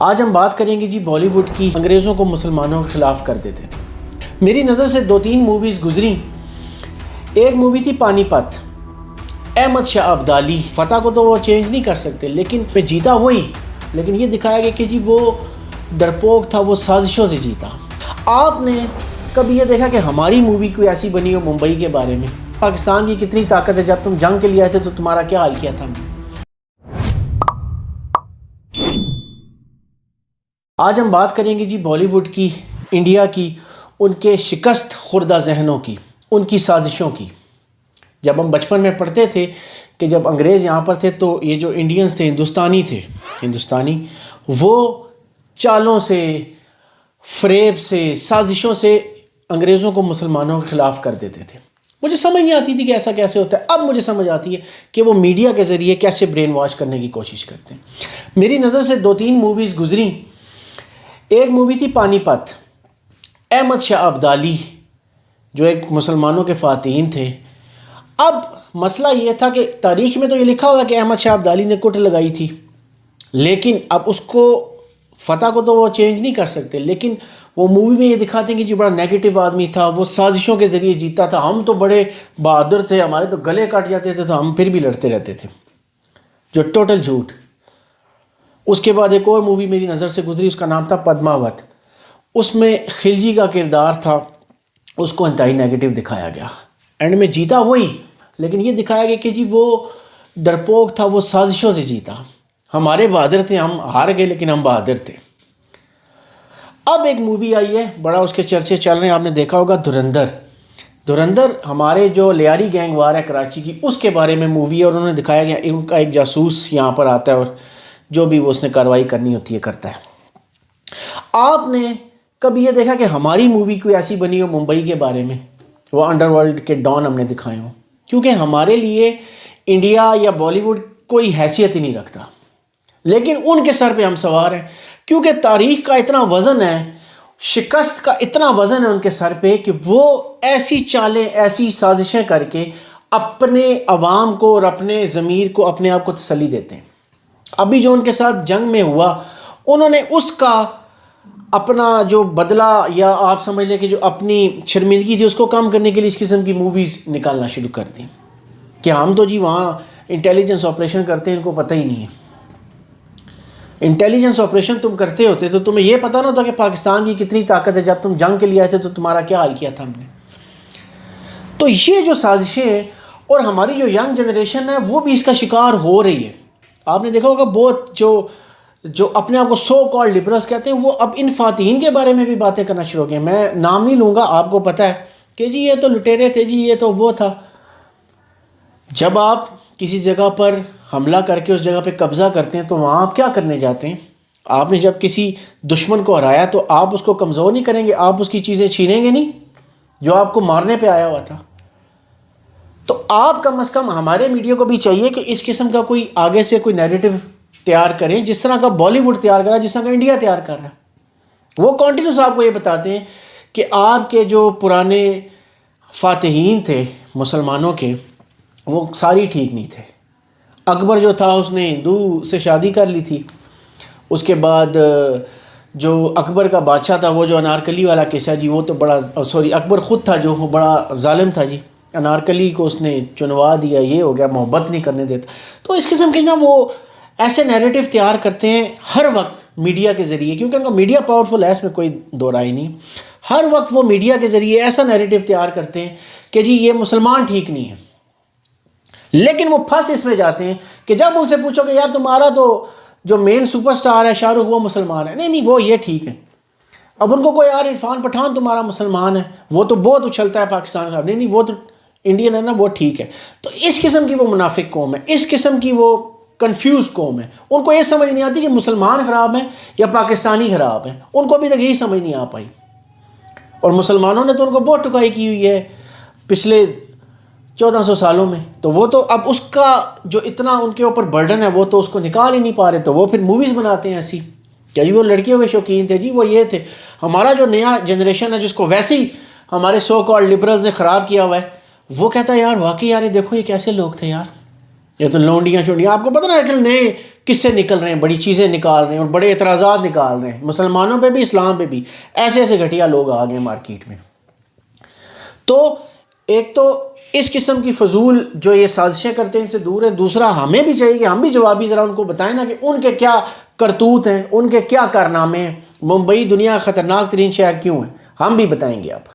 آج ہم بات کریں گے جی بالی ووڈ کی انگریزوں کو مسلمانوں کے خلاف کر دیتے تھے۔ میری نظر سے 2-3 موویز گزری۔ ایک مووی تھی پانی پت، احمد شاہ ابدالی۔ فتح کو تو وہ چینج نہیں کر سکتے، لیکن میں جیتا وہی، لیکن یہ دکھایا گیا کہ جی وہ ڈرپوک تھا، وہ سازشوں سے جیتا۔ آپ نے کبھی یہ دیکھا کہ ہماری مووی کوئی ایسی بنی ہو ممبئی کے بارے میں؟ پاکستان کی کتنی طاقت ہے، جب تم جنگ کے لیے آئے تھے تو تمہارا کیا حال کیا تھا ہم نے؟ آج ہم بات کریں گے جی بالی ووڈ کی، انڈیا کی، ان کے شکست خوردہ ذہنوں کی، ان کی سازشوں کی۔ جب ہم بچپن میں پڑھتے تھے کہ جب انگریز یہاں پر تھے تو یہ جو انڈینز تھے، ہندوستانی، وہ چالوں سے، فریب سے، سازشوں سے انگریزوں کو مسلمانوں کے خلاف کر دیتے تھے۔ مجھے سمجھ نہیں آتی تھی کہ ایسا کیسے ہوتا ہے۔ اب مجھے سمجھ آتی ہے کہ وہ میڈیا کے ذریعے کیسے برین واش کرنے کی کوشش کرتے ہیں۔ میری نظر سے 2-3 موویز گزری۔ ایک مووی تھی پانی پت، احمد شاہ ابدالی جو ایک مسلمانوں کے فاتحین تھے۔ اب مسئلہ یہ تھا کہ تاریخ میں تو یہ لکھا ہوا کہ احمد شاہ ابدالی نے کٹ لگائی تھی، لیکن اب اس کو فتح کو تو وہ چینج نہیں کر سکتے، لیکن وہ مووی میں یہ دکھاتے ہیں کہ جی بڑا نیگیٹو آدمی تھا، وہ سازشوں کے ذریعے جیتا تھا، ہم تو بڑے بہادر تھے، ہمارے تو گلے کٹ جاتے تھے تو ہم پھر بھی لڑتے رہتے تھے، جو ٹوٹل جھوٹ۔ اس کے بعد ایک اور مووی میری نظر سے گزری، اس کا نام تھا پدماوت۔ اس میں خلجی کا کردار تھا، اس کو انتہائی نیگیٹو دکھایا گیا۔ اینڈ میں جیتا وہی، لیکن یہ دکھایا گیا کہ جی وہ ڈرپوک تھا، وہ سازشوں سے جیتا۔ ہمارے بہادر تھے، ہم ہار گئے لیکن ہم بہادر تھے۔ اب ایک مووی آئی ہے، بڑا اس کے چرچے چل رہے ہیں، آپ نے دیکھا ہوگا، دھرندر ہمارے جو لیاری گینگ وار ہے کراچی کی، اس کے بارے میں مووی ہے، اور انہوں نے دکھایا گیا ان کا ایک جاسوس یہاں پر آتا ہے اور جو بھی وہ اس نے کارروائی کرنی ہوتی ہے کرتا ہے۔ آپ نے کبھی یہ دیکھا کہ ہماری مووی کوئی ایسی بنی ہو ممبئی کے بارے میں؟ وہ انڈر ورلڈ کے ڈان ہم نے دکھائے ہوں، کیونکہ ہمارے لیے انڈیا یا بالی ووڈ کوئی حیثیت ہی نہیں رکھتا، لیکن ان کے سر پہ ہم سوار ہیں، کیونکہ تاریخ کا اتنا وزن ہے، شکست کا اتنا وزن ہے ان کے سر پہ کہ وہ ایسی چالیں، ایسی سازشیں کر کے اپنے عوام کو اور اپنے ضمیر کو، اپنے آپ کو تسلی دیتے ہیں۔ ابھی جو ان کے ساتھ جنگ میں ہوا، انہوں نے اس کا اپنا جو بدلہ، یا آپ سمجھ لیں کہ جو اپنی شرمندگی تھی اس کو کم کرنے کے لیے اس قسم کی موویز نکالنا شروع کر دیں کہ ہم تو جی وہاں انٹیلیجنس آپریشن کرتے ہیں، ان کو پتہ ہی نہیں ہے۔ انٹیلیجنس آپریشن تم کرتے ہوتے تو تمہیں یہ پتہ نہ ہوتا کہ پاکستان کی کتنی طاقت ہے، جب تم جنگ کے لیے آئے تھے تو تمہارا کیا حال کیا تھا ہم نے؟ تو یہ جو سازشیں ہیں، اور ہماری جو ینگ جنریشن ہے وہ بھی اس کا شکار ہو رہی ہے۔ آپ نے دیکھا ہوگا بہت جو اپنے آپ کو سو کالڈ لبرلز کہتے ہیں، وہ اب ان فاتحین کے بارے میں بھی باتیں کرنا شروع ہو گئے ہیں۔ میں نام نہیں لوں گا، آپ کو پتہ ہے کہ جی یہ تو لٹیرے تھے، جی یہ تو وہ تھا۔ جب آپ کسی جگہ پر حملہ کر کے اس جگہ پہ قبضہ کرتے ہیں تو وہاں آپ کیا کرنے جاتے ہیں؟ آپ نے جب کسی دشمن کو ہرایا تو آپ اس کو کمزور نہیں کریں گے، آپ اس کی چیزیں چھینیں گے نہیں جو آپ کو مارنے پہ آیا ہوا تھا۔ تو آپ کم از کم ہمارے میڈیا کو بھی چاہیے کہ اس قسم کا کوئی آگے سے کوئی نیریٹو تیار کریں، جس طرح کا بالی ووڈ تیار کر رہا ہے، جس طرح کا انڈیا تیار کر رہا ہے۔ وہ کنٹینیوس آپ کو یہ بتاتے ہیں کہ آپ کے جو پرانے فاتحین تھے مسلمانوں کے، وہ ساری ٹھیک نہیں تھے۔ اکبر جو تھا اس نے ہندو سے شادی کر لی تھی، اس کے بعد جو اکبر کا بادشاہ تھا، وہ جو انارکلی والا قصہ جی، وہ تو بڑا اکبر خود تھا جو وہ بڑا ظالم تھا جی، انارکلی کو اس نے چنوا دیا، یہ ہو گیا، محبت نہیں کرنے دیتا۔ تو اس قسم کے نا وہ ایسے نیریٹو تیار کرتے ہیں ہر وقت میڈیا کے ذریعے، کیونکہ ان کا میڈیا پاورفل ہے، اس میں کوئی دو رائے نہیں۔ ہر وقت وہ میڈیا کے ذریعے ایسا نیریٹو تیار کرتے ہیں کہ جی یہ مسلمان ٹھیک نہیں ہے، لیکن وہ پھنس اس میں جاتے ہیں کہ جب ان سے پوچھو کہ یار تمہارا تو جو مین سپر سٹار ہے شاہ رخ، وہ مسلمان ہے، نہیں وہ یہ ٹھیک ہے۔ اب ان کو کوئی یار عرفان پٹھان تمہارا مسلمان ہے، وہ تو بہت اچھلتا ہے پاکستان کا، نہیں وہ تو انڈین ہے نا، وہ ٹھیک ہے۔ تو اس قسم کی وہ منافق قوم ہے، اس قسم کی وہ کنفیوز قوم ہے، ان کو یہ سمجھ نہیں آتی کہ مسلمان خراب ہیں یا پاکستانی خراب ہیں، ان کو ابھی تک یہی سمجھ نہیں آ پائی۔ اور مسلمانوں نے تو ان کو بہت ٹکائی کی ہوئی ہے پچھلے 1400 سالوں میں، تو وہ تو اب اس کا جو اتنا ان کے اوپر برڈن ہے وہ تو اس کو نکال ہی نہیں پا رہے، تو وہ پھر موویز بناتے ہیں ایسی کہ جی وہ لڑکیوں کے شوقین تھے، جی وہ یہ تھے۔ ہمارا جو نیا جنریشن ہے جس کو ویسے ہی ہمارے سو کالڈ لبرلز نے خراب کیا ہوا ہے، وہ کہتا ہے یار واقعی یار یہ دیکھو یہ کیسے لوگ تھے یار، یہ تو لونڈیاں شونڈیاں۔ آپ کو پتہ نا آج کل نئے قصے نکل رہے ہیں، بڑی چیزیں نکال رہے ہیں اور بڑے اعتراضات نکال رہے ہیں مسلمانوں پہ بھی، اسلام پہ بھی. ایسے ایسے گھٹیا لوگ آ گئے مارکیٹ میں. تو ایک تو اس قسم کی فضول جو یہ سازشیں کرتے ہیں ان سے دور ہے. دوسرا ہمیں بھی چاہیے کہ ہم بھی جوابی ذرا ان کو بتائیں نا کہ ان کے کیا کرتوت ہیں، ان کے کیا کارنامے ہیں. ممبئی دنیا کا خطرناک ترین شہر کیوں ہے، ہم بھی بتائیں گے آپ.